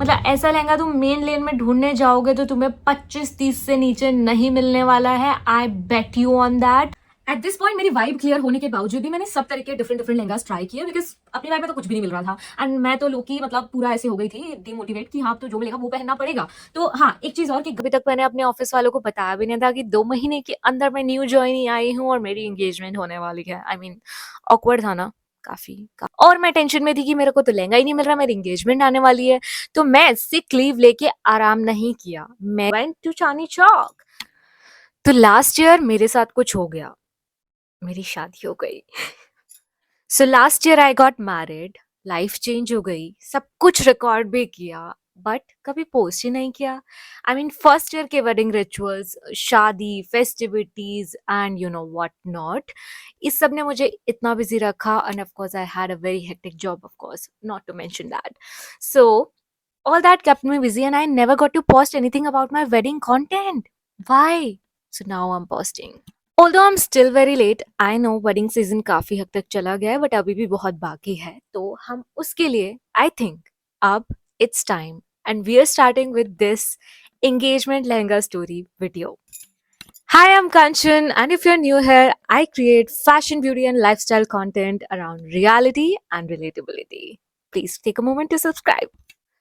मतलब ऐसा लहंगा तुम मेन लेन में ढूंढने जाओगे तो तुम्हें 25-30 से नीचे नहीं मिलने वाला है। I bet you on that. At this point मेरी वाइब क्लियर होने के बावजूद भी मैंने सब तरह के डिफरेंट डिफरेंट लहंगास ट्राई किए, बिकॉज अपनी वाइब में तो कुछ भी नहीं मिल रहा था। एंड मैं तो लोकी मतलब पूरा ऐसे हो गई थी डिमोटिवेट कि हाँ तो जो मिलेगा वो पहनना पड़ेगा। तो हाँ, एक चीज और कि अभी तक मैंने अपने ऑफिस वालों को बताया भी नहीं था कि 2 महीने के अंदर मैं न्यू ज्वाइनी आई हूँ और मेरी एंगेजमेंट होने वाली है। आई मीन ऑकवर्ड था ना और मैं टेंशन में थी कि मेरे को तो लहंगा ही नहीं मिल रहा, मेरी एंगेजमेंट आने वाली है। तो मैं सिक लीव लेके आराम नहीं किया, मैं वेंट टू चांदनी चौक। तो लास्ट ईयर मेरे साथ कुछ हो गया, मेरी शादी हो गई। So last year I got married, life change हो गई, सब कुछ रिकॉर्ड भी किया, बट कभी पोस्ट ही नहीं किया। आई मीन फर्स्ट ईयर के वेडिंग रिचुअल्स, शादी, festivities and you know what not, इस सब ने मुझे इतना बिजी रखा। And of course I had a very hectic job, of course not to mention that. So all that kept me busy and I never got to post anything about my wedding content. Why? So now I'm posting. Although I'm still very late, I know wedding season काफी हद तक चला गया है, but अभी भी बहुत बाकी है। तो हम उसके लिए I think अब it's time and we are starting with this engagement lehenga story video. Hi, I'm Kanchan, and if you're new here, I create fashion, beauty, and lifestyle content around reality and relatability. Please take a moment to subscribe.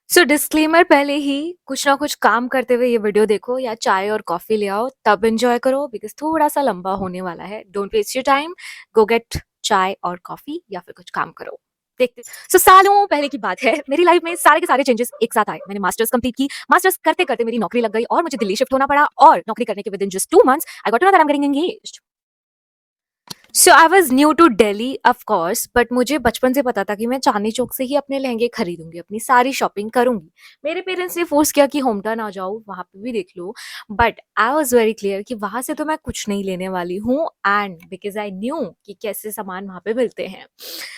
So disclaimer पहले ही, कुछ ना कुछ काम करते हुए ये video देखो या चाय और कॉफी ले आओ तब एंजॉय करो, बिकॉज थोड़ा सा लंबा होने वाला है। Don't waste your time, go get chai और कॉफी या फिर कुछ काम करो। देखते सो सालों पहले की बात है, मेरी लाइफ में सारे के सारे चेंजेस एक साथ आए। मैंने मास्टर्स कंप्लीट की, मास्टर्स करते करते मेरी नौकरी लग गई और मुझे दिल्ली शिफ्ट होना पड़ा, और नौकरी करने के with in just 2 months I got to know that I am getting engaged. So I was new to Delhi of course, but मुझे बचपन से पता था कि मैं चांदनी चौक से ही अपने लहंगे खरीदूंगी, अपनी सारी शॉपिंग करूंगी। मेरे पेरेंट्स ने फोर्स किया कि होम टाउन आ जाओ, वहां पे भी देख लो, but I was very clear कि वहां से तो मैं कुछ नहीं लेने वाली हूँ। एंड बिकॉज आई न्यू कि कैसे सामान वहां पे मिलते हैं।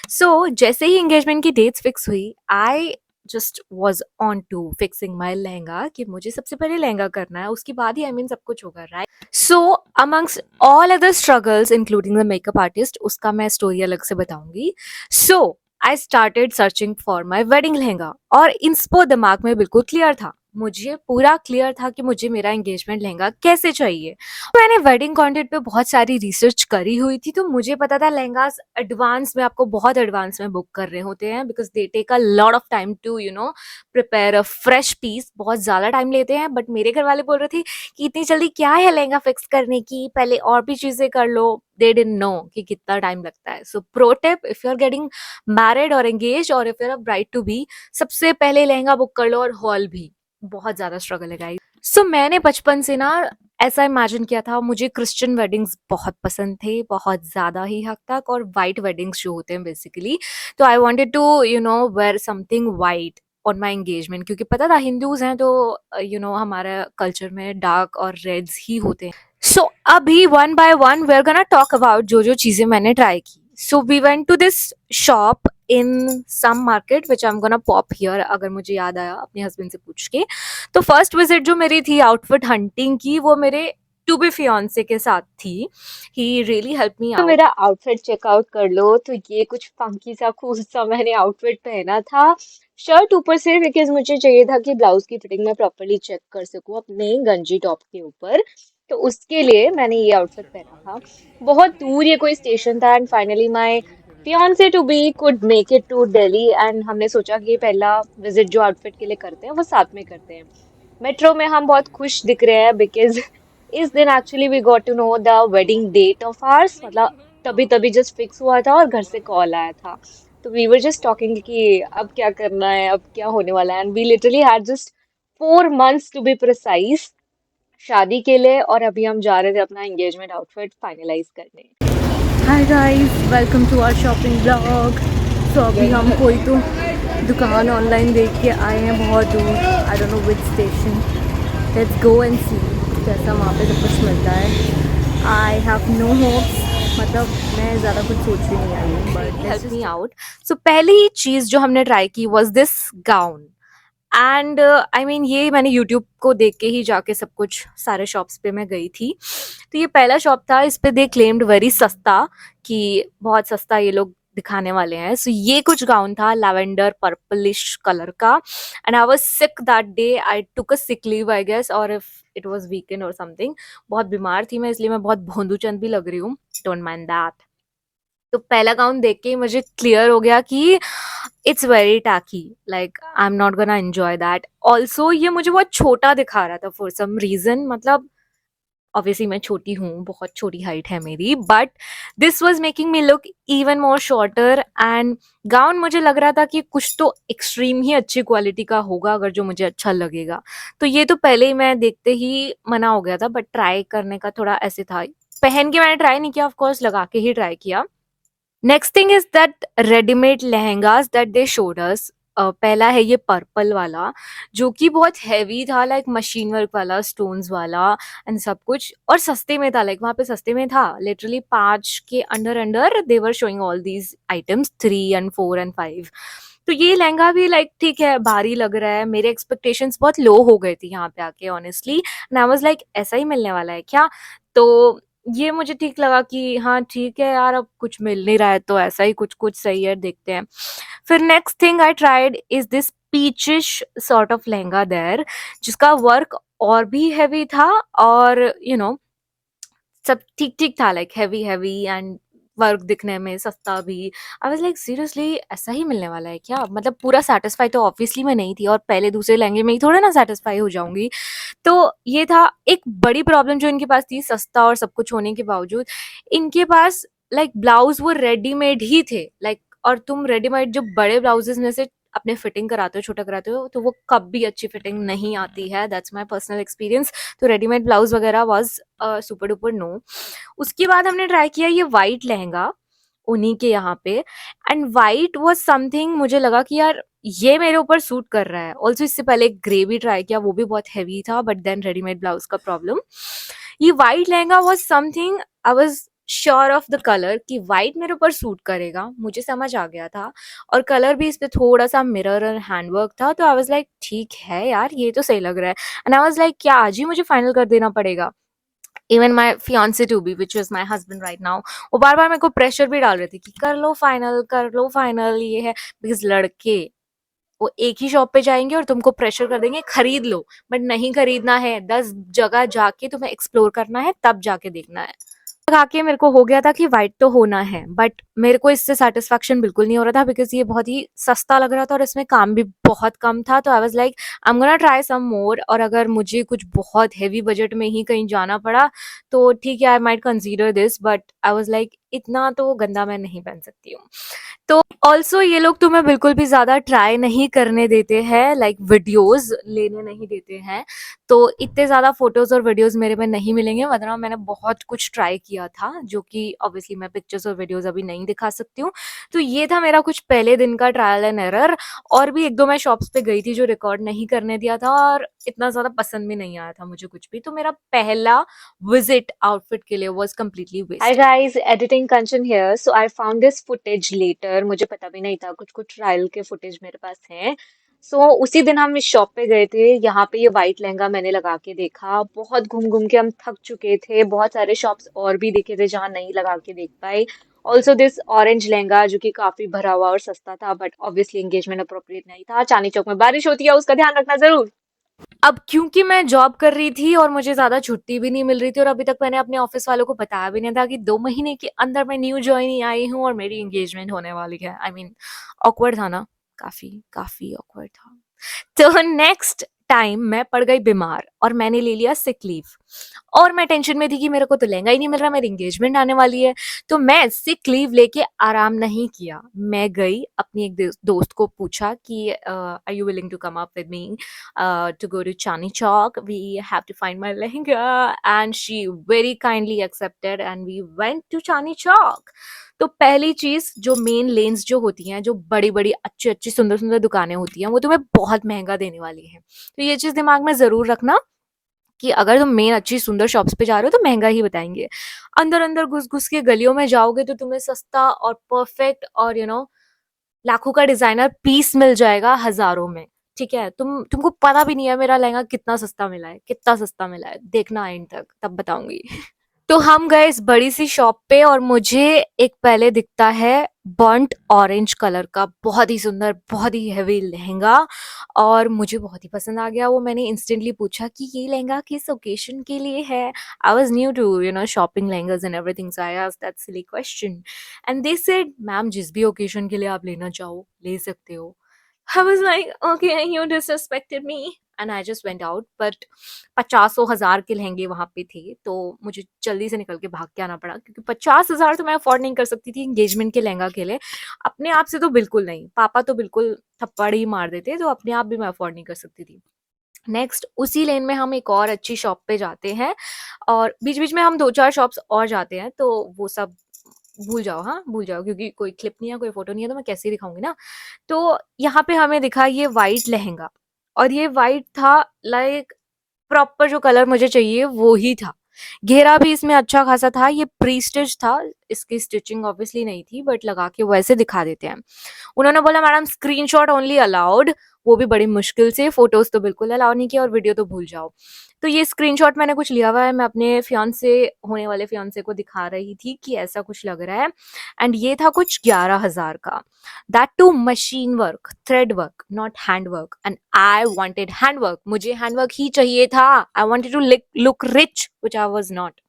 सो जैसे ही एंगेजमेंट की डेट्स फिक्स हुई, I just was on to fixing my lehenga कि मुझे सबसे पहले लहंगा करना है, उसके बाद ही आई मीन सब कुछ होगा, right. So amongst all other struggles including the makeup artist, उसका मैं स्टोरी अलग से बताऊंगी। So I started searching for my wedding lehenga, और इंस्पो दिमाग में बिल्कुल क्लियर था, मुझे पूरा क्लियर था कि मुझे मेरा एंगेजमेंट लहंगा कैसे चाहिए। मैंने वेडिंग कंटेंट पे बहुत सारी रिसर्च करी हुई थी, तो मुझे पता था लहंगास एडवांस में, आपको बहुत एडवांस में बुक कर रहे होते हैं, because they take a lot of time to you know prepare a fresh piece, बहुत ज्यादा टाइम लेते हैं। बट मेरे घर वाले बोल रहे थे कि इतनी जल्दी क्या है लहंगा फिक्स करने की, पहले और भी चीजें कर लो। दे डिडंट नो कि कितना टाइम लगता है। So pro tip, if you are getting married और एंगेज और if you are a bride to be, सबसे पहले लहंगा बुक कर लो, और हॉल भी। बहुत ज्यादा स्ट्रगल है गाइस। सो मैंने बचपन से ना ऐसा इमेजिन किया था, मुझे क्रिश्चियन वेडिंग्स बहुत पसंद थे, बहुत ज्यादा ही हद तक, और वाइट वेडिंग्स जो होते हैं बेसिकली। तो I wanted to you know wear something white on my engagement, क्योंकि पता था हिंदूज हैं तो यू नो हमारा कल्चर में डार्क और रेड्स ही होते हैं। सो अभी one by one we are gonna talk about जो जो चीजें मैंने ट्राई की। So we went to this shop in some market which I am gonna pop here, अगर मुझे याद आया अपने हस्बैंड से पूछ के। तो फर्स्ट विजिट जो मेरी थी आउटफिट हंटिंग की, वो मेरे टू बी फियांसे के साथ थी। ही रियली हेल्प मी तो आउट। मेरा आउटफिट चेकआउट कर लो। तो ये कुछ फंकी सा कूल सा मैंने आउटफिट पहना था। शर्ट ऊपर से, बिकॉज मुझे चाहिए था कि ब्लाउज की फिटिंग मैं प्रॉपरली चेक कर सकूं अपने गंजी टॉप के ऊपर। तो उसके लिए मैंने ये आउटफिट पहना था। बहुत दूर ये कोई स्टेशन था, and finally my fiance to be could make it to Delhi, एंड हमने सोचा कि ये पहला विजिट जो आउटफिट के लिए करते हैं वो साथ में करते हैं। मेट्रो में हम बहुत खुश दिख रहे हैं, बिकॉज इस दिन actually we got to know the wedding date of ours. मतलब तभी तभी जस्ट फिक्स हुआ था और घर से कॉल आया था। तो वी वर जस्ट टॉकिंग कि अब क्या करना है, अब क्या होने वाला है, and we literally had just 4 months to be precise शादी के लिए, और अभी हम जा रहे थे अपना एंगेजमेंट आउटफिट फाइनलाइज करने। Hi guys, welcome to our shopping blog. So अभी हम कोई तो दुकान ऑनलाइन देख के आए हैं बहुत दूर, I don't know which station. Let's go and see कैसा वहाँ पे सब कुछ मिलता है। आई हैव नो होप्स, मतलब मैं ज़्यादा कुछ सोच भी नहीं आई हूँ, बट हेल्प मी आउट। सो पहली ही चीज़ जो हमने ट्राई की was this gown. And I mean ये मैंने यूट्यूब को देख के ही जाके सब कुछ सारे शॉप्स पे मैं गई थी। तो ये पहला शॉप था, इस पे दे क्लेम्ड वेरी सस्ता, कि बहुत सस्ता ये लोग दिखाने वाले हैं. सो ये कुछ गाउन था लैवेंडर पर्पलिश कलर का, and I was sick that day. I took a sick leave I guess, और इफ इट वाज वीकेंड और समथिंग. बहुत बीमार थी मैं, इसलिए मैं बहुत भोंदू चंद भी लग रही हूँ. Don't mind that. तो पहला गाउन देख के ही मुझे क्लियर हो गया कि it's very tacky, like I am not gonna enjoy that. Also ये मुझे बहुत छोटा दिखा रहा था फॉर सम रीजन. मतलब ऑब्वियसली मैं छोटी हूँ, बहुत छोटी हाइट है मेरी, but this was making me look even more shorter. And gown मुझे लग रहा था कि कुछ तो एक्सट्रीम ही अच्छी क्वालिटी का होगा अगर जो मुझे अच्छा लगेगा. तो ये तो पहले ही मैं देखते ही मना हो गया था, बट ट्राई करने का थोड़ा ऐसे था. पहन के मैंने ट्राई नहीं किया, ऑफकोर्स लगा के ही ट्राई किया. Next thing is that readymade lehengas that they showed us. पहला है ये पर्पल वाला, जो कि बहुत हैवी था, लाइक मशीन वर्क वाला, स्टोन्स वाला एंड सब कुछ, और सस्ते में था. लाइक वहाँ पे सस्ते में था, लिटरली 5 के under under they were showing all these items, 3 and 4 and 5. तो ये लहंगा भी लाइक ठीक है, भारी लग रहा है. मेरे एक्सपेक्टेशंस बहुत लो हो गए थे यहाँ पे आके honestly, and I was like ऐसा ही मिलने वाला है क्या. तो ये मुझे ठीक लगा कि हाँ ठीक है यार, अब कुछ मिल नहीं रहा है तो ऐसा ही कुछ कुछ सही है, देखते हैं. फिर next thing I tried is this peachish sort of lehenga there, जिसका वर्क और भी हैवी था, और सब ठीक ठीक था, like heavy heavy and work दिखने में सस्ता भी. आई वाज लाइक सीरियसली ऐसा ही मिलने वाला है क्या. मतलब पूरा सेटिस्फाई तो ऑब्वियसली मैं नहीं थी, और पहले दूसरे लहंगे में ही थोड़ा ना सेटिस्फाई हो जाऊंगी. तो ये था एक बड़ी प्रॉब्लम जो इनके पास थी. सस्ता और सब कुछ होने के बावजूद इनके पास लाइक ब्लाउज वो रेडीमेड ही थे, लाइक. और तुम रेडीमेड जो बड़े ब्लाउजेस में से अपने फिटिंग कराते हो, छोटा कराते हो, तो वो कभी अच्छी फिटिंग नहीं आती है. That's my personal experience. तो रेडीमेड ब्लाउज वगैरह वॉज सुपर डुपर नो. उसके बाद हमने ट्राई किया ये वाइट लहंगा उन्हीं के यहाँ पे, एंड वाइट वॉज समथिंग, मुझे लगा कि यार ये मेरे ऊपर सूट कर रहा है. ऑल्सो इससे पहले एक ग्रे भी ट्राई किया, वो भी बहुत हैवी था, बट देन रेडीमेड ब्लाउज का प्रॉब्लम. ये white lehenga was something, I was sure of the colour कि वाइट मेरे ऊपर सूट करेगा, मुझे समझ आ गया था. और कलर भी इस पे थोड़ा सा मिरर और हैंडवर्क था, तो आई वाज लाइक ठीक है यार, ये तो सही लग रहा है. एंड आई वाज लाइक क्या आज ही मुझे फाइनल कर देना पड़ेगा. Even my fiance to be, which is my husband right now, वो बार बार मेरे को प्रेशर भी डाल रहे थे कि कर लो फाइनल, कर लो फाइनल, ये है. बिकॉज लड़के वो एक ही शॉप पे जाएंगे और तुमको प्रेशर कर देंगे खरीद लो, बट नहीं खरीदना है, 10 जगह जाके तुम्हें एक्सप्लोर करना है, तब जाके देखना है. लगा के मेरे को हो गया था कि व्हाइट तो होना है, बट मेरे को इससे सेटिस्फेक्शन बिल्कुल नहीं हो रहा था, बिकॉज ये बहुत ही सस्ता लग रहा था और इसमें काम भी बहुत कम था. तो I was like I am gonna try some more, और अगर मुझे कुछ बहुत हेवी बजट में ही कहीं जाना पड़ा तो ठीक है, I might consider this. But I was like इतना तो गंदा मैं नहीं पहन सकती हूँ. तो ऑल्सो ये लोग तुम्हें बिल्कुल भी ज्यादा ट्राई नहीं करने देते हैं, लाइक वीडियोज लेने नहीं देते हैं. तो इतने ज़्यादा फ़ोटोज़ और वीडियोज़ मेरे में नहीं मिलेंगे, वरना मैंने बहुत कुछ ट्राई किया था, जो कि ऑब्वियसली मैं पिक्चर्स और वीडियोज़ अभी नहीं दिखा सकती हूँ. तो ये था मेरा कुछ पहले दिन का ट्रायल एंड एरर. और भी 1-2 मैं शॉप्स पे गई थी जो रिकॉर्ड नहीं करने दिया था, और इतना ज़्यादा पसंद भी नहीं आया था मुझे कुछ भी. तो मेरा पहला विजिट आउटफिट के लिए was completely Hi waste. guys, editing Kanchan here. So I found this footage later. मुझे पता भी नहीं था, कुछ कुछ ट्रायल के फुटेज मेरे पास हैं. उसी दिन हम इस शॉप पे गए थे. यहाँ पे ये वाइट लहंगा मैंने लगा के देखा. बहुत घूम घूम के हम थक चुके थे. बहुत सारे शॉप्स और भी देखे थे जहाँ नहीं लगा के देख पाए. ऑल्सो दिस ऑरेंज लहंगा जो कि काफी भरा हुआ और सस्ता था, बट ऑब्वियसली एंगेजमेंट अप्रोप्रिएट नहीं था. चांदनी चौक में बारिश होती है, उसका ध्यान रखना जरूर. अब क्योंकि मैं जॉब कर रही थी और मुझे ज़्यादा छुट्टी भी नहीं मिल रही थी, और अभी तक मैंने अपने ऑफिस वालों को बताया भी नहीं था कि 2 महीने के अंदर मैं न्यू जॉइन आई हूँ और मेरी एंगेजमेंट होने वाली है. आई मीन ऑकवर्ड था ना, काफ़ी काफ़ी ऑकवर्ड था. तो नेक्स्ट टाइम मैं पड़ गई बीमार और मैंने ले लिया सिक लीव, और मैं टेंशन में थी कि मेरे को तो लहंगा ही नहीं मिल रहा, मेरी एंगेजमेंट आने वाली है. तो मैं सिक लीव लेके आराम नहीं किया. मैं गई अपनी एक दोस्त को पूछा कि are you willing to come up with me to go to Chandni Chowk, we have to find my lehenga. And she very kindly accepted and we went to Chandni Chowk. तो पहली चीज, जो मेन लेन्स जो होती हैं, जो बड़ी बड़ी अच्छी अच्छी सुंदर सुंदर दुकानें होती हैं, वो तुम्हें बहुत महंगा देने वाली है. तो ये चीज दिमाग में जरूर रखना कि अगर तुम मेन अच्छी सुंदर शॉप्स पे जा रहे हो तो महंगा ही बताएंगे. अंदर अंदर घुस घुस के गलियों में जाओगे तो तुम्हें सस्ता और परफेक्ट और लाखों का डिजाइनर पीस मिल जाएगा हजारों में. ठीक है, तुमको पता भी नहीं है मेरा लहंगा कितना सस्ता मिला है, कितना सस्ता मिला है. देखना एंड तक, तब बताऊंगी. तो हम गए इस बड़ी सी शॉप पे और मुझे एक पहले दिखता है बर्न्ट ऑरेंज कलर का बहुत ही सुंदर बहुत ही हैवी लहंगा और मुझे बहुत ही पसंद आ गया वो। मैंने इंस्टेंटली पूछा कि ये लहंगा किस ओकेशन के लिए है। I was new to shopping lehengas and everything, so I asked that silly question and they said ma'am जिस भी ओकेशन के लिए आप लेना चाहो ले सकते हो। I was like, okay, you disrespected me. And I just went out. But 50,000 के लहंगे वहाँ पे थे तो मुझे जल्दी से निकल के भाग के आना पड़ा क्योंकि 50,000 तो मैं अफोर्ड नहीं कर सकती थी एंगेजमेंट के लहंगा के लिए। अपने आप से तो बिल्कुल नहीं, पापा तो बिल्कुल थप्पड़ ही मार देते, तो अपने आप भी मैं अफोर्ड नहीं कर सकती थी। नेक्स्ट उसी लेन में हम एक और अच्छी शॉप पे जाते हैं और बीच बीच में हम 2-4 शॉप्स और जाते हैं, तो वो सब भूल जाओ, हाँ भूल जाओ, क्योंकि कोई क्लिप नहीं है कोई फोटो नहीं है तो मैं कैसे ही दिखाऊंगी ना। तो यहाँ पे हमें दिखा ये वाइट लहंगा और ये वाइट था लाइक प्रॉपर जो कलर मुझे चाहिए वो ही था। घेरा भी इसमें अच्छा खासा था, ये प्री स्टिच था, इसकी स्टिचिंग ऑब्वियसली नहीं थी बट लगा के वैसे दिखा देते हैं। उन्होंने बोला मैडम स्क्रीनशॉट ओनली अलाउड, वो भी बड़ी मुश्किल से, फोटोज तो बिल्कुल अलाउ नहीं किया और वीडियो तो भूल जाओ। तो ये स्क्रीनशॉट मैंने कुछ लिया हुआ है, मैं अपने फियांसे होने वाले फियांसे को दिखा रही थी कि ऐसा कुछ लग रहा है एंड ये था कुछ 11,000 का, that to machine work thread work not hand work and I wanted hand work, मुझे हैंड वर्क ही चाहिए था। I wanted to look rich which I was not.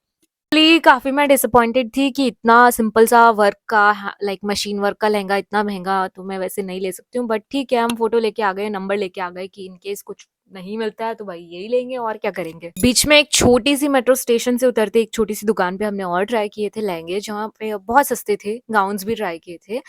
काफी मैं डिसअपॉइंटेड थी कि इतना सिंपल सा वर्क का लाइक मशीन वर्क का लहंगा इतना महंगा तो मैं वैसे नहीं ले सकती हूँ, बट ठीक है हम फोटो लेके आ गए, नंबर लेके आ गए कि इनकेस कुछ नहीं मिलता है तो भाई यही लेंगे और क्या करेंगे। बीच में एक छोटी सी मेट्रो स्टेशन से उतरते एक छोटी सी दुकान पे हमने और ट्राई किए थे लहंगे, जहाँ पे बहुत सस्ते थे, गाउन्स भी ट्राई किए थे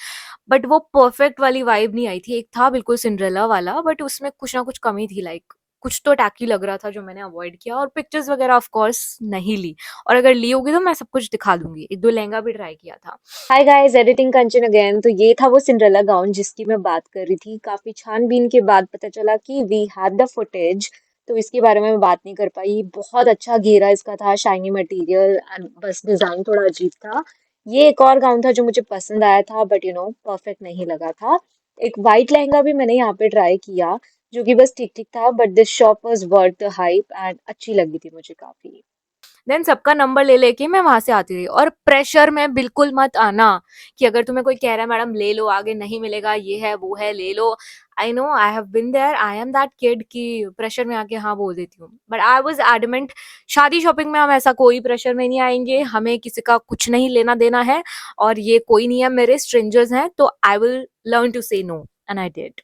बट वो परफेक्ट वाली वाइब नहीं आई थी। एक था बिल्कुल सिंड्रेला वाला बट उसमें कुछ ना कुछ कमी थी, लाइक कुछ तो टैकी लग रहा था जो मैंने अवॉइड किया और पिक्चर्स वगैरह ऑफ कोर्स नहीं ली, और अगर ली होगी तो मैं सब कुछ दिखा दूंगी। 1-2 लहंगा भी ट्राई किया था। हाय गाइस, एडिटिंग कंचन अगेन। तो ये था वो सिंड्रेला गाउन जिसकी मैं बात कर रही थी। काफी छानबीन के बाद पता चला कि वी हैड द फुटेज, तो इसके बारे में मैं बात नहीं कर पाई। बहुत अच्छा घेरा इसका था, शाइनी मटेरियल एंड बस डिजाइन थोड़ा अजीब था। ये एक और गाउन था जो मुझे पसंद आया था बट परफेक्ट नहीं लगा था। एक वाइट लहंगा भी मैंने यहाँ पे ट्राई किया जो कि बस ठीक ठीक था, but this shop was worth the hype and अच्छी लगी थी मुझे काफी। देन सबका नंबर ले लेके मैं वहां से आती रही और प्रेशर में बिल्कुल मत आना कि अगर तुम्हें कोई कह रहा है मैडम ले लो आगे नहीं मिलेगा ये है वो है ले लो। I know I have been there, I am that kid कि प्रेशर में आके हाँ बोल देती हूँ, बट आई वाज एडमेंट शादी शॉपिंग में हम ऐसा कोई प्रेशर में नहीं आएंगे, हमें किसी का कुछ नहीं लेना देना है और ये कोई नहीं है, मेरे स्ट्रेंजर्स हैं, तो I will learn to say no and I did.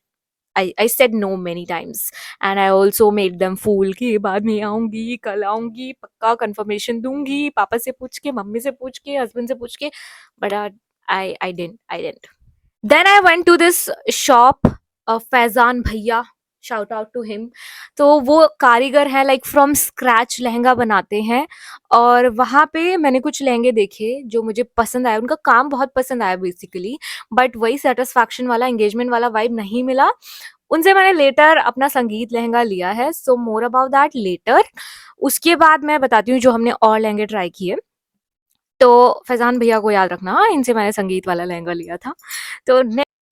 I said no many times and I also made them fool कि बाद में आऊंगी कल आऊंगी पक्का कंफर्मेशन दूंगी पापा से पूछ के मम्मी से पूछ के हस्बैंड से पूछ के, but I didn't. Then I went to this shop, Faizan भैया, शाउट आउट टू हिम। तो वो कारीगर है लाइक फ्रॉम स्क्रैच लहंगा बनाते हैं और वहाँ पे मैंने कुछ लहंगे देखे जो मुझे पसंद आया, उनका काम बहुत पसंद आया बेसिकली, बट वही सेटिस्फैक्शन वाला एंगेजमेंट वाला वाइब नहीं मिला। उनसे मैंने लेटर अपना संगीत लहंगा लिया है, सो मोर अबाउट दैट लेटर। उसके बाद मैं बताती हूँ जो हमने और लहंगे ट्राई किए। तो फैजान भैया को याद रखना, इनसे मैंने संगीत वाला लहंगा लिया था। तो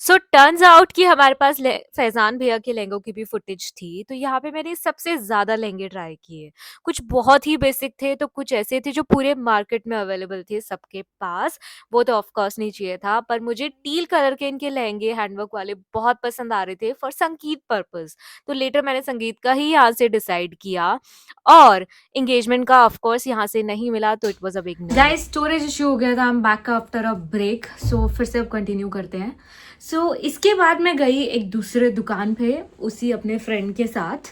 सो टर्न्स आउट कि हमारे पास फैजान भैया के लहंगों की भी फुटेज थी, तो यहाँ पे मैंने सबसे ज्यादा लहंगे ट्राई किए। कुछ बहुत ही बेसिक थे तो कुछ ऐसे थे जो पूरे मार्केट में अवेलेबल थे सबके पास, वो तो ऑफ कोर्स नहीं चाहिए था, पर मुझे टील कलर के इनके लहंगे हैंडवर्क वाले बहुत पसंद आ रहे थे फॉर संगीत पर्पस। तो लेटर मैंने संगीत का ही यहाँ से डिसाइड किया और एंगेजमेंट का ऑफ कोर्स यहाँ से नहीं मिला, तो it was a big no. Guys storage issue हो गया था, हम back after a break, so फिर से अब कंटिन्यू करते हैं। सो इसके बाद मैं गई एक दूसरे दुकान पे उसी अपने फ्रेंड के साथ,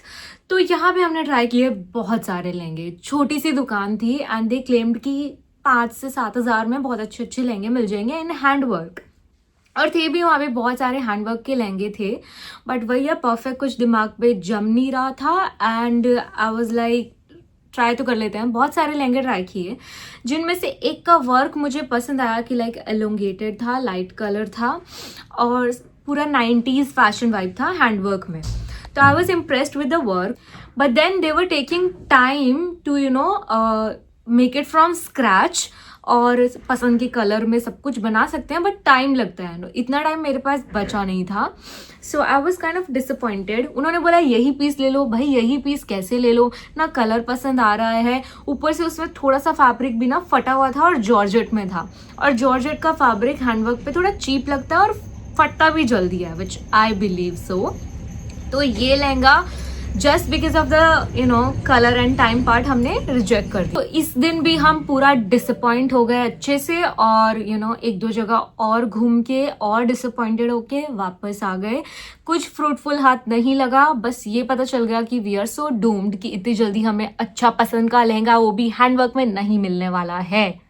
तो यहाँ पे हमने ट्राई किए बहुत सारे लहंगे। छोटी सी दुकान थी एंड दे क्लेम्ड कि 5 से 7 हज़ार में बहुत अच्छे अच्छे लहंगे मिल जाएंगे इन हैंड वर्क, और थे भी वहाँ पे बहुत सारे हैंडवर्क के लहंगे थे, बट वही परफेक्ट कुछ दिमाग पे जम नहीं रहा था and I was like try तो कर लेते हैं। बहुत सारे लहंगे ट्राई किए जिनमें से एक का वर्क मुझे पसंद आया कि लाइक एलोंगेटेड था, लाइट कलर था और पूरा 90s फैशन वाइब था हैंडवर्क में, तो I was impressed with the work, but then they were taking time to make it from scratch और पसंद के कलर में सब कुछ बना सकते हैं, बट टाइम लगता है, इतना टाइम मेरे पास बचा नहीं था. So I was kind of disappointed. उन्होंने बोला यही पीस ले लो. भाई यही पीस कैसे ले लो, ना कलर पसंद आ रहा है, ऊपर से उसमें थोड़ा सा फैब्रिक भी ना फटा हुआ था और जॉर्जेट में था, और जॉर्जेट का फैब्रिक हैंडवर्क पे थोड़ा चीप लगता है और फटता भी जल्दी है, विच आई बिलीव सो. तो ये lehenga just because of the colour and time part हमने रिजेक्ट कर दिया. तो इस दिन भी हम पूरा डिसअपॉइंट हो गए अच्छे से, और एक दो जगह और घूम के और डिसअपॉइंटेड होके वापस आ गए. कुछ फ्रूटफुल हाथ नहीं लगा, बस ये पता चल गया कि वी आर सो डूम्ड कि इतनी जल्दी हमें अच्छा पसंद का लहंगा, वो भी हैंडवर्क में, नहीं मिलने वाला है.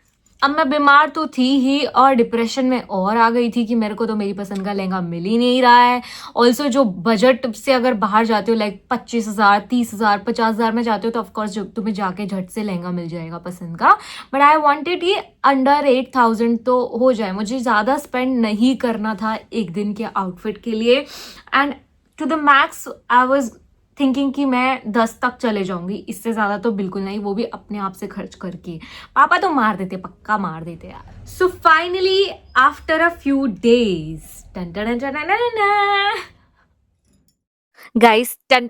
अब मैं बीमार तो थी ही और डिप्रेशन में और आ गई थी कि मेरे को तो मेरी पसंद का लहंगा मिल ही नहीं रहा है. ऑल्सो जो बजट से अगर बाहर जाते हो, लाइक 25,000, 30,000, 50,000 में जाते हो, तो ऑफकोर्स तुम्हें जाके झट से लहंगा मिल जाएगा पसंद का. बट आई वॉन्टेड ये अंडर 8,000 तो हो जाए. मुझे ज़्यादा स्पेंड नहीं करना था एक दिन के आउटफिट के लिए. And to the max I was thinking कि मैं 10 तक चले जाऊंगी, इससे ज़्यादा तो बिल्कुल नहीं, वो भी अपने आप से खर्च करके. पापा तो मार देते, पक्का मार देते यार. So finally after a few days, guys, टन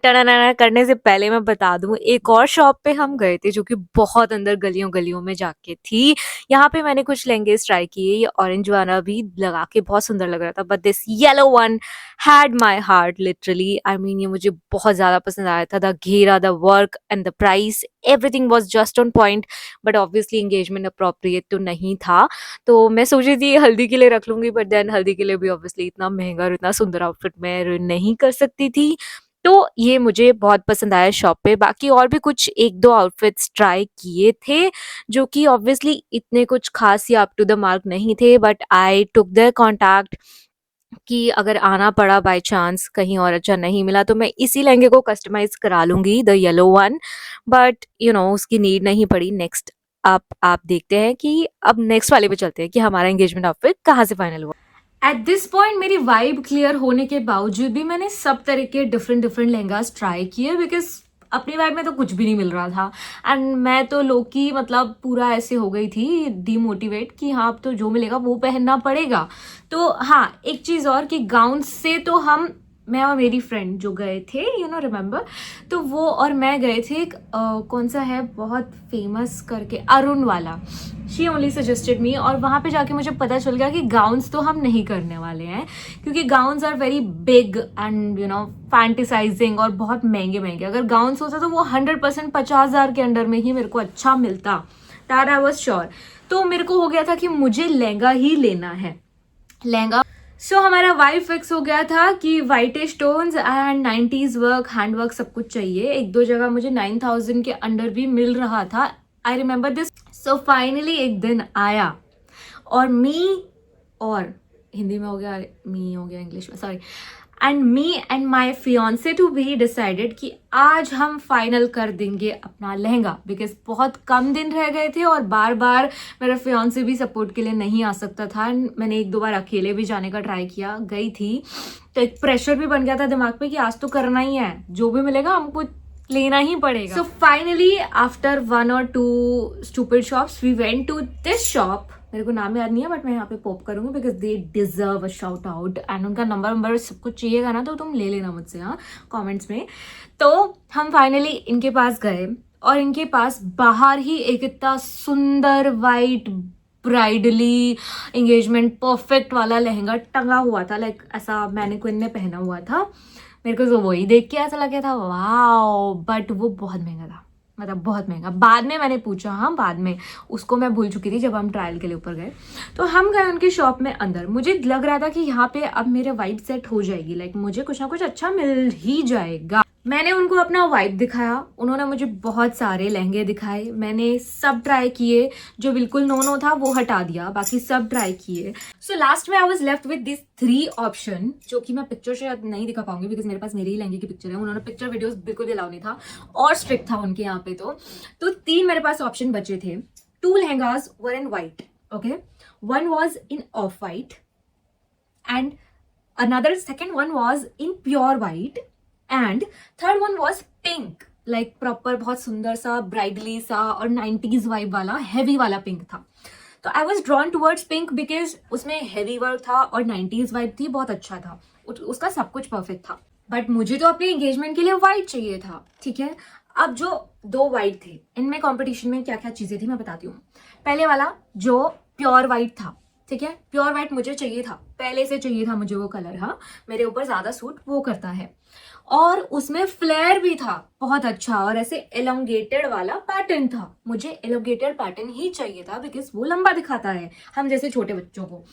करने से पहले मैं बता दूं, एक और शॉप पे हम गए थे जो कि बहुत अंदर गलियों गलियों में जाके थी. यहाँ पे मैंने कुछ लहंगे ट्राई किए. ये ऑरेंज वाला भी लगा के बहुत सुंदर लग रहा था, but this yellow one had my heart literally. I mean ये मुझे बहुत ज्यादा पसंद आया था. द घेरा, the work and the price, everything was just on point. But obviously engagement appropriate तो नहीं था, तो मैं सोची थी हल्दी के लिए रख लूंगी, बट देन हल्दी के लिए भी ऑब्वियसली इतना महंगा और इतना सुंदर आउटफिट मैं नहीं कर सकती थी. तो ये मुझे बहुत पसंद आया शॉप पे. बाकी और भी कुछ एक दो आउटफिट्स ट्राई किए थे जो कि ऑब्वियसली इतने कुछ खास या अप टू द मार्क नहीं थे, but I took there contact कि अगर आना पड़ा बाय चांस, कहीं और अच्छा नहीं मिला, तो मैं इसी लहंगे को कस्टमाइज करा लूंगी, द येलो वन. बट उसकी नीड नहीं पड़ी. नेक्स्ट आप देखते हैं कि अब नेक्स्ट वाले पे चलते हैं कि हमारा एंगेजमेंट आउटफिट कहाँ से फाइनल हुआ. एट दिस पॉइंट मेरी वाइब क्लियर होने के बावजूद भी मैंने सब तरह के डिफरेंट लहंगास ट्राई किए, बिकॉज अपनी वाइब में तो कुछ भी नहीं मिल रहा था. एंड मैं तो लोकी मतलब पूरा ऐसे हो गई थी डीमोटिवेट कि हाँ अब तो जो मिलेगा वो पहनना पड़ेगा. तो हाँ, एक चीज़ और कि गाउन से तो मैं और मेरी फ्रेंड जो गए थे, रिमेंबर, तो वो और मैं गए थे एक कौन सा है बहुत फेमस करके, अरुण वाला. शी ओनली सजेस्टेड मी, और वहाँ पे जाके मुझे पता चल गया कि गाउन्स तो हम नहीं करने वाले हैं, क्योंकि gowns are very big and fantasizing और बहुत महंगे महंगे. अगर गाउन्स होता तो वो 100% 50,000 के अंडर में ही मेरे को अच्छा मिलता. That I was sure. तो मेरे को हो गया था कि मुझे लहंगा ही लेना है, लहंगा. सो हमारा वाइब फिक्स हो गया था कि white stones and 90s work, handwork सब कुछ चाहिए. एक दो जगह मुझे 9,000 के अंडर भी मिल रहा था, I remember this. So finally एक दिन आया और हिंदी में हो गया, मी हो गया इंग्लिश में, sorry. And me and my fiance to be decided कि आज हम फाइनल कर देंगे अपना लहंगा, बिकॉज बहुत कम दिन रह गए थे और बार बार मेरा फियांसे भी सपोर्ट के लिए नहीं आ सकता था. मैंने एक दो बार अकेले भी जाने का ट्राई किया, गई थी, तो एक प्रेशर भी बन गया था दिमाग पे कि आज तो करना ही है, जो भी मिलेगा हमको लेना ही पड़ेगा. So finally after 1 or 2 stupid shops we went to this shop. मेरे को नाम याद नहीं है, बट मैं यहाँ पे पॉप करूंगी because they deserve a shout out. And उनका नंबर सब कुछ चाहिएगा ना, तो तुम ले लेना मुझसे, हाँ, कमेंट्स में. तो हम फाइनली इनके पास गए और इनके पास बाहर ही एक इतना सुंदर वाइट ब्राइडली एंगेजमेंट परफेक्ट वाला लहंगा टंगा हुआ था, लाइक ऐसा मैनिक्विन ने पहना हुआ था. मेरे को तो वही देख के ऐसा लगा था वाओ, बट वो बहुत महंगा था, मतलब बहुत महंगा. बाद में मैंने पूछा, हाँ बाद में, उसको मैं भूल चुकी थी जब हम ट्रायल के लिए ऊपर गए. तो हम गए उनकी शॉप में अंदर. मुझे लग रहा था कि यहाँ पे अब मेरे वाइब सेट हो जाएगी, लाइक मुझे कुछ ना कुछ अच्छा मिल ही जाएगा. मैंने उनको अपना वाइब दिखाया, उन्होंने मुझे बहुत सारे लहंगे दिखाए. मैंने सब ट्राई किए, जो बिल्कुल नो था वो हटा दिया, बाकी सब ट्राई किए. सो लास्ट में I was left with this 3 option, जो कि मैं पिक्चर शायद नहीं दिखा पाऊंगी बिकॉज मेरे पास मेरे ही लहंगे की पिक्चर है. उन्होंने पिक्चर वीडियोस बिल्कुल अलाउ नहीं था और स्ट्रिक्ट था उनके यहाँ पे. तो 3 मेरे पास ऑप्शन बचे थे. 2 lehengas were in white, okay, 1 was in off white and another second one was in pure white and third one was pink, like proper बहुत सुंदर सा ब्राइडली सा और 90s वाइब वाला हैवी वाला पिंक था. तो I was drawn towards pink because उसमें हैवी वर्क था और 90s वाइब थी, बहुत अच्छा था, उसका सब कुछ परफेक्ट था। बट मुझे तो अपने एंगेजमेंट के लिए व्हाइट चाहिए था, ठीक है। अब जो दो व्हाइट थे, इनमें कंपटीशन में क्या क्या चीजें थी मैं बताती हूँ। पहले वाला जो प्योर व्हाइट था, ठीक है, प्योर व्हाइट मुझे चाहिए था, पहले से चाहिए था मुझे वो कलर, हाँ मेरे ऊपर ज्यादा सूट वो करता है। और उसमें फ्लेयर भी था बहुत अच्छा, और ऐसे एलोंगेटेड वाला पैटर्न था, मुझे एलोंगेटेड पैटर्न ही चाहिए था बिकॉज वो लंबा दिखाता है हम जैसे छोटे बच्चों को।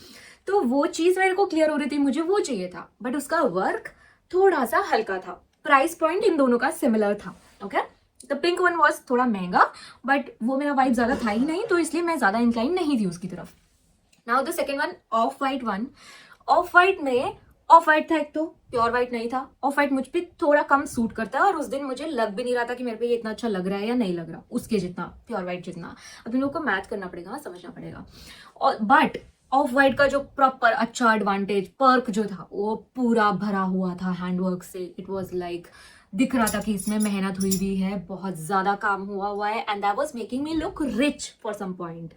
तो वो चीज मेरे को क्लियर हो रही थी, मुझे वो चाहिए था, बट उसका वर्क थोड़ा सा हल्का था। प्राइस पॉइंट इन दोनों का सिमिलर था, okay. The pink one was थोड़ा महंगा, बट वो मेरा वाइब ज्यादा था ही नहीं, तो इसलिए मैं ज्यादा इंक्लाइन नहीं थी उसकी तरफ। Now the second one, of white one. Of white में ऑफ वाइट था, एक तो प्योर वाइट नहीं था। ऑफ वाइट मुझ पे थोड़ा कम सूट करता है, और उस दिन मुझे लग भी नहीं रहा था कि मेरे पे ये इतना अच्छा लग रहा है या नहीं लग रहा उसके जितना, प्योर वाइट जितना। अब इन लोगों को मैथ करना पड़ेगा, समझना पड़ेगा। और बट ऑफ वाइट का जो प्रॉपर अच्छा एडवांटेज पर्क जो था वो पूरा भरा हुआ था हैंडवर्क से। इट वॉज लाइक दिख रहा था कि इसमें मेहनत हुई भी है, बहुत ज्यादा काम हुआ है, and that was making me look rich for some point,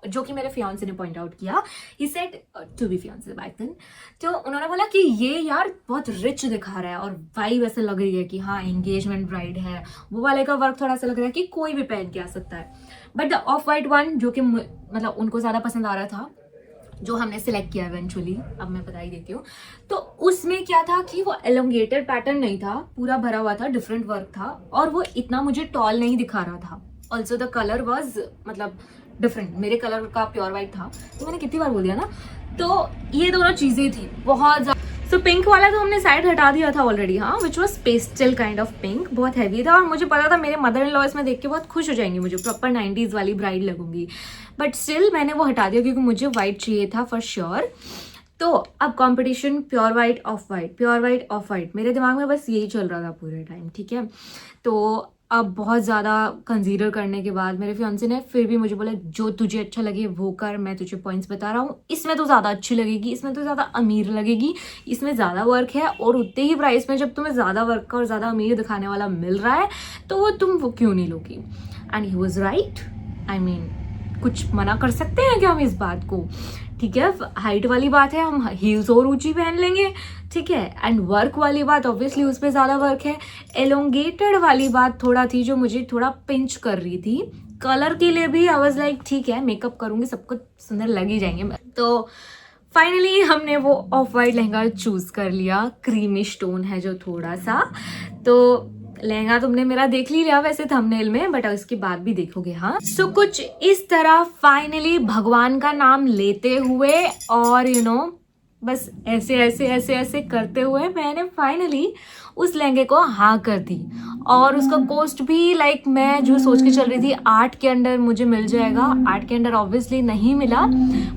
जो कि मेरे फियांसे ने पॉइंट आउट किया। He said to be fiance back then, तो उन्होंने बोला कि ये यार बहुत रिच दिखा रहा है, और वाइब ऐसे लग रही है कि हाँ एंगेजमेंट ब्राइड है। वो वाले का वर्क थोड़ा सा लग रहा है कि कोई भी पहन के आ सकता है। But the of white one जो कि मतलब उनको ज्यादा पसंद आ रहा था, जो हमने सिलेक्ट किया इवेंचुअली, अब मैं बता ही देती हूँ। तो उसमें क्या था कि वो एलोंगेटेड पैटर्न नहीं था, पूरा भरा हुआ था, डिफरेंट वर्क था, और वो इतना मुझे टॉल नहीं दिखा रहा था। ऑल्सो द कलर वॉज मतलब डिफरेंट, मेरे कलर का प्योर वाइट था, तो मैंने कितनी बार बोल दिया ना। तो ये दोनों चीजें थी बहुत ज्यादा। सो पिंक वाला तो हमने साइड हटा दिया था ऑलरेडी, हाँ, which was pastel kind of pink, बहुत हैवी था, और मुझे पता था मेरे मदर इन लॉ इसमें देख के बहुत खुश हो जाएंगे, मुझे प्रॉपर 90s वाली ब्राइड लगूंगी। बट स्टिल मैंने वो हटा दिया क्योंकि मुझे व्हाइट चाहिए था फॉर श्योर। तो अब competition pure white of white, pure white of white, मेरे दिमाग में बस यही चल रहा था पूरे टाइम, ठीक है। तो अब बहुत ज़्यादा कंसीडर करने के बाद मेरे फियांसे ने फिर भी मुझे बोला जो तुझे अच्छा लगे वो कर, मैं तुझे पॉइंट्स बता रहा हूँ, इसमें तो ज़्यादा अच्छी लगेगी, इसमें तो ज़्यादा अमीर लगेगी, इसमें ज़्यादा वर्क है, और उतने ही प्राइस में जब तुम्हें ज़्यादा वर्क का और ज़्यादा अमीर दिखाने वाला मिल रहा है तो वो तुम वो क्यों नहीं लोगी। And he was right. I mean कुछ मना कर सकते हैं क्या हम इस बात को, ठीक है। हाइट वाली बात है, हम हील्स और ऊंची पहन लेंगे, ठीक है। एंड वर्क वाली बात ऑब्वियसली उस पर ज्यादा वर्क है। एलोंगेटेड वाली बात थोड़ा थी जो मुझे थोड़ा पिंच कर रही थी। कलर के लिए भी आई वाज लाइक ठीक है, मेकअप करूंगी सब कुछ सुंदर लग ही जाएंगे। तो फाइनली हमने वो ऑफ वाइट लहंगा चूज कर लिया, क्रीमी स्टोन है जो थोड़ा सा। तो लहंगा तुमने मेरा देख ही लिया वैसे थंबनेल में, बट उसके बाद भी देखोगे, हाँ। सो कुछ इस तरह फाइनली भगवान का नाम लेते हुए और यू नो बस ऐसे ऐसे ऐसे ऐसे करते हुए मैंने फाइनली उस लहंगे को हाँ कर दी। और उसका कॉस्ट भी लाइक मैं जो सोच के चल रही थी 8 के अंडर मुझे मिल जाएगा, 8 के अंडर ऑब्वियसली नहीं मिला,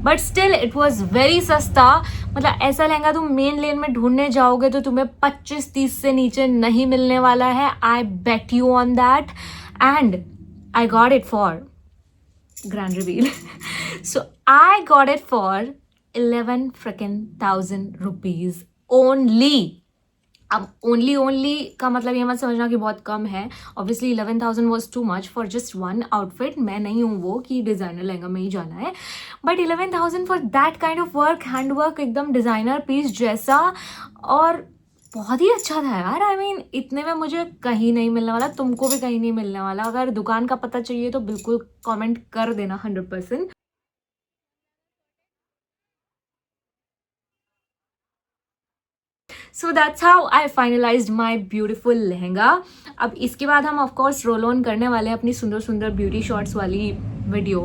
but still it was very सस्ता। मतलब ऐसा लहंगा तुम मेन लेन में ढूंढने जाओगे तो तुम्हें 25-30 से नीचे नहीं मिलने वाला है, I bet you on that. And I got it for grand reveal so I got it for 11,000 rupees only. अब ओनली का मतलब ये मत समझना कि बहुत कम है, obviously 11,000 was too much for just one outfit. मैं नहीं हूँ वो कि डिजाइनर लहंगा में ही जाना है, but 11,000 for that kind of work, hand work एकदम डिजाइनर पीस जैसा, और बहुत ही अच्छा था यार। आई मीन इतने में मुझे कहीं नहीं मिलने वाला, तुमको भी कहीं नहीं मिलने वाला। अगर दुकान का पता चाहिए तो बिल्कुल कॉमेंट कर देना 100%। So that's how I finalised my beautiful lehenga. अब इसके बाद हम ऑफकोर्स रोल ऑन करने वाले हैं अपनी सुंदर सुंदर ब्यूटी शॉट्स वाली वीडियो,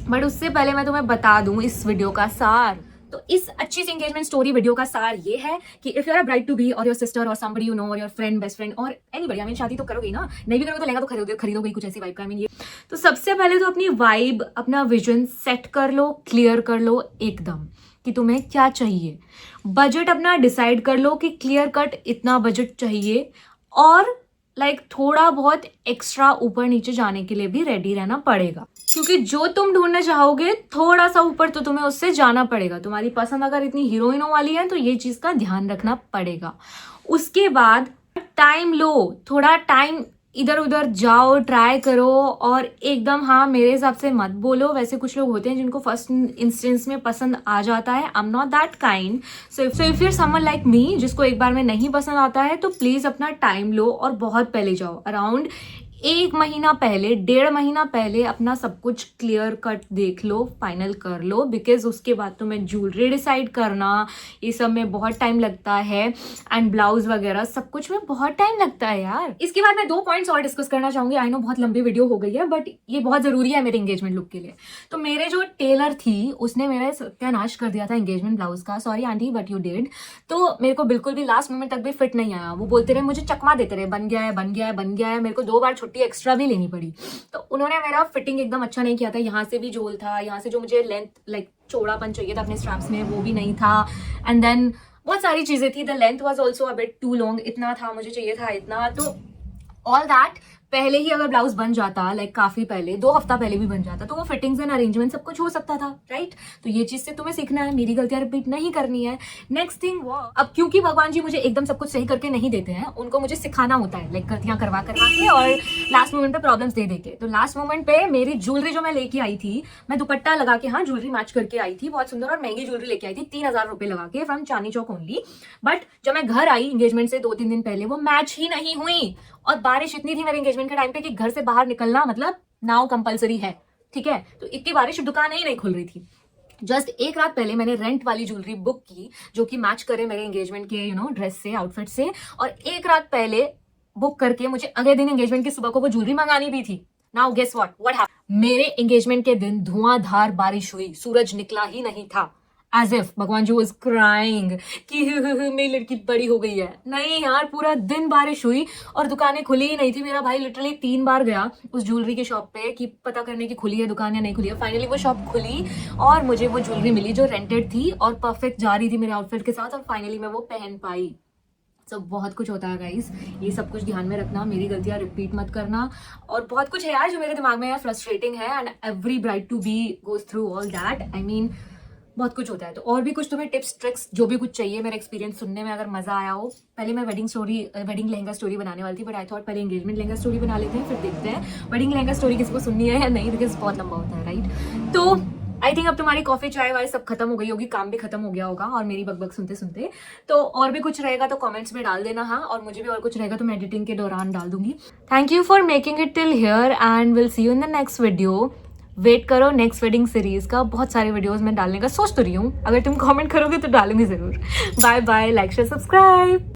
बट उससे पहले मैं तुम्हें बता दूं इस वीडियो का सार। तो इस अच्छी सी एंगेजमेंट स्टोरी वीडियो का सार ये है कि if you are a bride to be और योर सिस्टर और समबडी यू नो और योर फ्रेंड, बेस्ट फ्रेंड और एनीबडी, आई मीन शादी तो करोगे ना, नहीं भी करोगे तो लहंगा तो खरीदोगे कुछ ऐसी वाइब का। आई मीन ये तो सबसे पहले तो अपनी वाइब, अपना विजन सेट कर लो, क्लियर कर लो एकदम कि तुम्हें क्या चाहिए। बजट अपना डिसाइड कर लो कि क्लियर कट इतना बजट चाहिए, और लाइक थोड़ा बहुत एक्स्ट्रा ऊपर नीचे जाने के लिए भी रेडी रहना पड़ेगा, क्योंकि जो तुम ढूंढने चाहोगे थोड़ा सा ऊपर तो तुम्हें उससे जाना पड़ेगा। तुम्हारी पसंद अगर इतनी हीरोइनों वाली है तो ये चीज का ध्यान रखना पड़ेगा। उसके बाद टाइम लो, थोड़ा टाइम इधर उधर जाओ, ट्राई करो और एकदम हाँ मेरे हिसाब से मत बोलो। वैसे कुछ लोग होते हैं जिनको फर्स्ट इंस्टेंस में पसंद आ जाता है। I am not that kind. So if you're someone like me जिसको एक बार में नहीं पसंद आता है तो प्लीज अपना टाइम लो और बहुत पहले जाओ। अराउंड 1 महीना पहले, 1.5 महीना पहले अपना सब कुछ क्लियर कट देख लो, फाइनल कर लो, बिकॉज उसके बाद तुम्हें ज्वेलरी डिसाइड करना ये सब में बहुत टाइम लगता है एंड ब्लाउज वगैरह सब कुछ में बहुत टाइम लगता है यार। इसके बाद मैं 2 पॉइंट्स और डिस्कस करना चाहूंगी। आई नो बहुत लंबी वीडियो हो गई है बट ये बहुत जरूरी है मेरे एंगेजमेंट लुक के लिए। तो मेरे जो टेलर थी उसने मेरा सत्यानाश कर दिया था एंगेजमेंट ब्लाउज का। Sorry aunty but you did. तो मेरे को बिल्कुल भी लास्ट मोमेंट तक भी फिट नहीं आया। वो बोलते रहे, मुझे चकमा देते रहे, बन गया है बन गया है बन गया है। मेरे को 2 बार छुट्टी एक्स्ट्रा भी लेनी पड़ी। तो उन्होंने मेरा फिटिंग एकदम अच्छा नहीं किया था। यहाँ से भी झोल था, यहाँ से जो मुझे लेंथ लाइक चौड़ापन चाहिए था अपने स्ट्रैप्स में वो भी नहीं था। एंड देन बहुत सारी चीजें थी। The length was also a bit too long. इतना था, मुझे चाहिए था इतना। तो ऑल दैट पहले ही अगर ब्लाउज बन जाता, लाइक काफी पहले, 2 हफ्ता पहले भी बन जाता, तो वो फिटिंग्स एंड अरेंजमेंट सब कुछ हो सकता था, राइट? तो ये चीज से तुम्हें सीखना है, मेरी गलतियां रिपीट नहीं करनी है। नेक्स्ट थिंग वो, अब क्योंकि भगवान जी मुझे एकदम सब कुछ सही करके नहीं देते हैं, उनको मुझे सिखाना होता है, लाइक गलतियां करवा के और लास्ट मोमेंट पे प्रॉब्लम्स दे देके। तो लास्ट मोमेंट पे मेरी ज्वेलरी जो मैं लेके आई थी, मैं दुपट्टा लगा के, हाँ ज्वेलरी मैच करके आई थी, बहुत सुंदर और महंगी ज्वेलरी लेके आई थी, 3000 रुपए लगा के from Chandni Chowk only. But जब मैं घर आई एंगेजमेंट से 2-3 दिन पहले, वो मैच ही नहीं हुई। और बारिश इतनी थी मेरे एंगेजमेंट के टाइम पे कि घर से बाहर निकलना मतलब नाउ कंपलसरी है, ठीक है? तो इतनी बारिश, दुकानें ही नहीं खुल रही थी। जस्ट 1 रात पहले मैंने रेंट वाली ज्वेलरी बुक की जो कि मैच करे मेरे एंगेजमेंट के ड्रेस से, आउटफिट से। और 1 रात पहले बुक करके मुझे अगले दिन एंगेजमेंट की सुबह को वो ज्वेलरी मंगानी भी थी। Now guess what happened? मेरे एंगेजमेंट के दिन धुआंधार बारिश हुई, सूरज निकला ही नहीं था। एज इफ भगवान जी वाज क्राइंग कि मेरी लड़की बड़ी हो गई है। नहीं यार, पूरा दिन बारिश हुई और दुकानें खुली ही नहीं थी। मेरा भाई लिटरली 3 बार गया उस ज्वेलरी की शॉप पे कि पता करने की खुली है दुकान या नहीं खुली है। फाइनली वो शॉप खुली और मुझे वो ज्वेलरी मिली जो रेंटेड थी और परफेक्ट जा रही थी मेरे आउटफिट के साथ, और फाइनली मैं वो पहन पाई। सब बहुत कुछ होता है गाइस, ये सब कुछ ध्यान में रखना, मेरी गलतियां रिपीट मत करना। और बहुत कुछ है यार जो मेरे दिमाग में फ्रस्ट्रेटिंग है, and every bride to be goes through all that. I mean बहुत कुछ होता है। तो और भी कुछ तुम्हें टिप्स ट्रिक्स जो भी कुछ चाहिए, मेरा एक्सपीरियंस सुनने में अगर मजा आया हो। पहले मैं वेडिंग लहंगा स्टोरी बनाने वाली थी, बट आई थॉट पहले एंगेजमेंट लहंगा स्टोरी बना लेते हैं, फिर देखते हैं वेडिंग लहंगा स्टोरी किसी को सुननी है या नहीं, बिकॉज बहुत लंबा होता है, राइट? तो आई थिंक अब तुम्हारी कॉफी चाय वाय सब खत्म हो गई होगी, काम भी खत्म हो गया होगा और मेरी बकबक सुनते सुनते। तो और भी कुछ रहेगा तो कमेंट्स में डाल देना, हाँ, और मुझे भी और कुछ रहेगा तो मैं एडिटिंग के दौरान डाल दूंगी। Thank you for making it till here and will see you in the next video. Wait करो नेक्स्ट वेडिंग सीरीज का, बहुत सारे वीडियोस मैं डालने का सोच तो रही हूँ। अगर तुम कमेंट करोगे तो डालूंगी जरूर। Bye bye, like share subscribe.